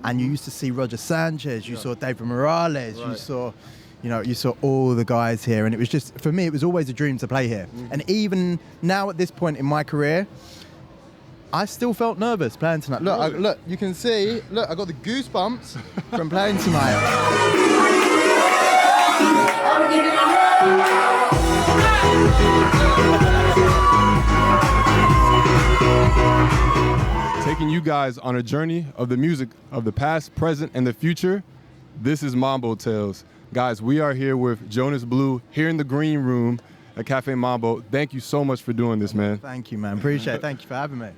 and you used to see Roger Sanchez, you saw David Morales, Right. you saw all the guys here, and it was just, for me, it was always a dream to play here. And even now at this point in my career, I still felt nervous playing tonight. Look, Really? look, you can see, look, I got the goosebumps from playing tonight. Taking you guys on a journey of the music of the past, present, and the future. This is Mambo Tales. Guys, we are here with Jonas Blue here in the green room at Café Mambo. Thank you so much for doing this, man. Thank you, man. Appreciate it. Thank you for having me.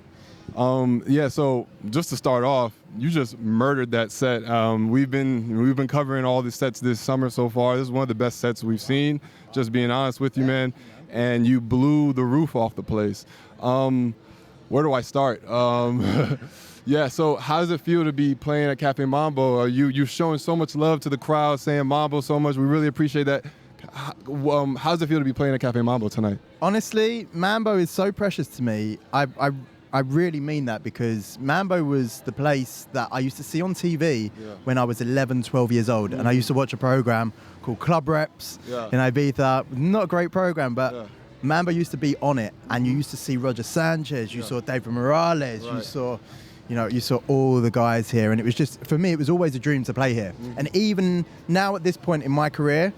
Yeah, so just to start off, you just murdered that set. We've been covering all the sets this summer so far. This is one of the best sets we've seen, just being honest with you, man. And you blew the roof off the place. Where do I start? Yeah, so how does it feel to be playing at Café Mambo? You're showing so much love to the crowd, saying Mambo so much. We really appreciate that. How does it feel to be playing at Café Mambo tonight? Honestly, Mambo is so precious to me. I really mean that, because Mambo was the place that I used to see on TV when I was 11, 12 years old. And I used to watch a program called Club Reps in Ibiza. Not a great program, but Mambo used to be on it. And you used to see Roger Sanchez, you saw David Morales, you saw all the guys here. And it was just, for me, it was always a dream to play here. And even now at this point in my career,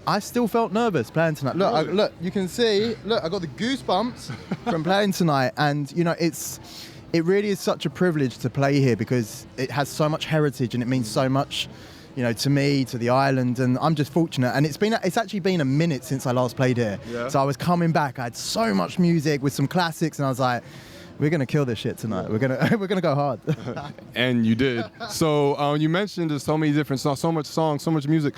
I still felt nervous playing tonight. Look, Really? look, you can see, look, I got the goosebumps from playing tonight. And, it really is such a privilege to play here, because it has so much heritage and it means so much, to me, to the island. And I'm just fortunate. And it's actually been a minute since I last played here. Yeah. So I was coming back. I had so much music with some classics, and I was like, we're gonna kill this shit tonight. We're gonna go hard. And you did. So you mentioned there's so many different songs, so much music.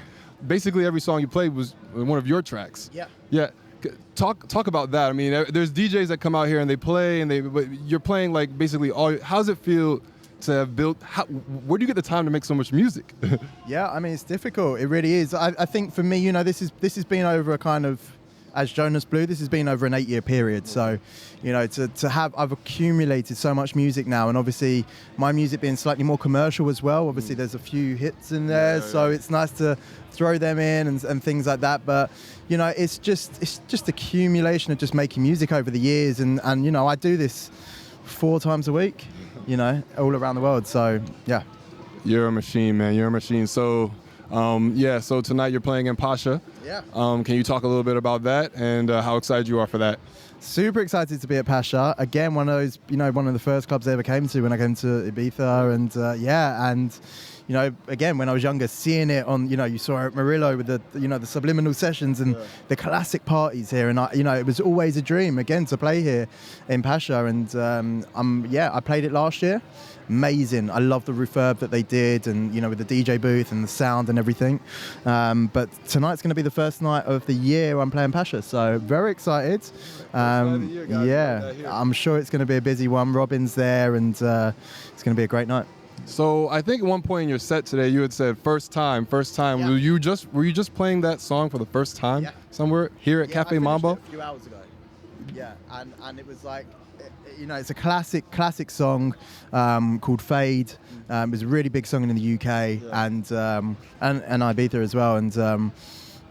Basically, every song you played was one of your tracks. Yeah. Yeah. Talk about that. I mean, there's DJs that come out here and they play, but you're playing like basically all. How does it feel to have built? Where do you get the time to make so much music? Yeah, I mean, it's difficult. It really is. I think for me, this has been over a kind of, as Jonas Blue, this has been over an 8-year period. So, I've accumulated so much music now, and obviously my music being slightly more commercial as well. Obviously there's a few hits in there, so it's nice to throw them in and things like that. But, it's just accumulation of just making music over the years. And I do this 4 times a week, all around the world. So, yeah. You're a machine, man. You're a machine. So, so tonight you're playing in Pasha. Yeah. Can you talk a little bit about that and how excited you are for that? Super excited to be at Pasha. Again, one of those, one of the first clubs I ever came to when I came to Ibiza. And, again, when I was younger, seeing it on, you saw it at Murillo with the subliminal sessions and the classic parties here. And, it was always a dream, again, to play here in Pasha. And, I played it last year. Amazing. I love the refurb that they did, and with the DJ booth and the sound and everything. But tonight's going to be the first night of the year I'm playing Pasha, so very excited. I'm sure it's going to be a busy one. Robin's there, and it's going to be a great night. So I think at one point in your set today you had said first time. Yeah. Were you just playing that song for the first time somewhere here at Café Mambo? A few hours ago. Yeah, and it was like, it's a classic song called Fade. It was a really big song in the UK and Ibiza as well. And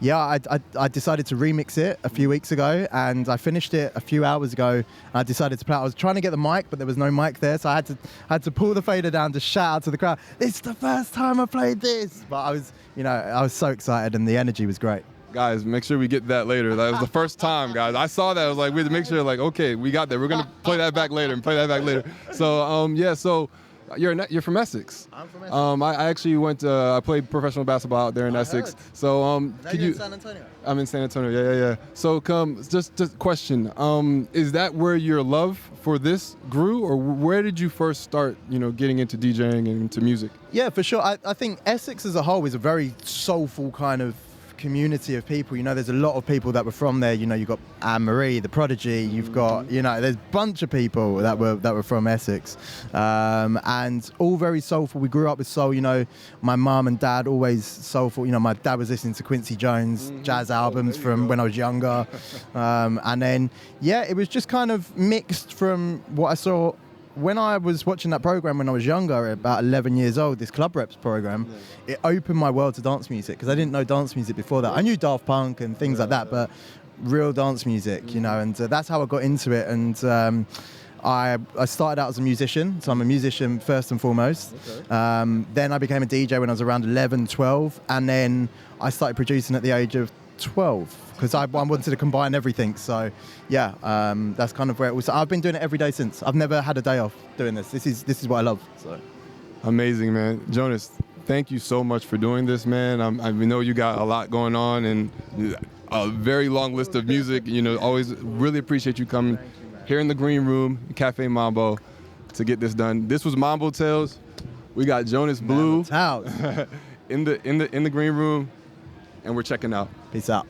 I decided to remix it a few weeks ago, and I finished it a few hours ago. And I decided to play. I was trying to get the mic, but there was no mic there, so I had to pull the fader down to shout out to the crowd, "It's the first time I played this!" But I was so excited, and the energy was great. Guys, make sure we get that later. That was the first time, guys. I saw that. I was like, we had to make sure, like, okay, we got that. We're going to play that back later. So, so you're from Essex. I'm from Essex. I actually I played professional basketball out there in Essex. Heard. So, could you in San Antonio? I'm in San Antonio. Yeah. So, just question. Is that where your love for this grew, or where did you first start, getting into DJing and into music? Yeah, for sure. I think Essex as a whole is a very soulful kind of community of people. There's a lot of people that were from there. You've got Anne-Marie, the Prodigy. You've got, there's a bunch of people that were from Essex, and all very soulful. We grew up with soul. My mum and dad always soulful. My dad was listening to Quincy Jones jazz albums from when I was younger, and then it was just kind of mixed from what I saw when I was watching that program when I was younger, about 11 years old, this Club Reps program, it opened my world to dance music because I didn't know dance music before that. I knew Daft Punk and things like that, but real dance music, you know, and that's how I got into it. And I started out as a musician, so I'm a musician first and foremost. Okay. Then I became a DJ when I was around 11, 12, and then I started producing at the age of 12 because I wanted to combine everything. So yeah, that's kind of where it was. I've been doing it every day since. I've never had a day off doing this. This is what I love. So amazing, man. Jonas, thank you so much for doing this, man. I know you got a lot going on and a very long list of music. You know, always really appreciate you coming here in the green room, Café Mambo, to get this done. This was Mambo Tales. We got Jonas Blue in the green room, and we're checking out. Peace out.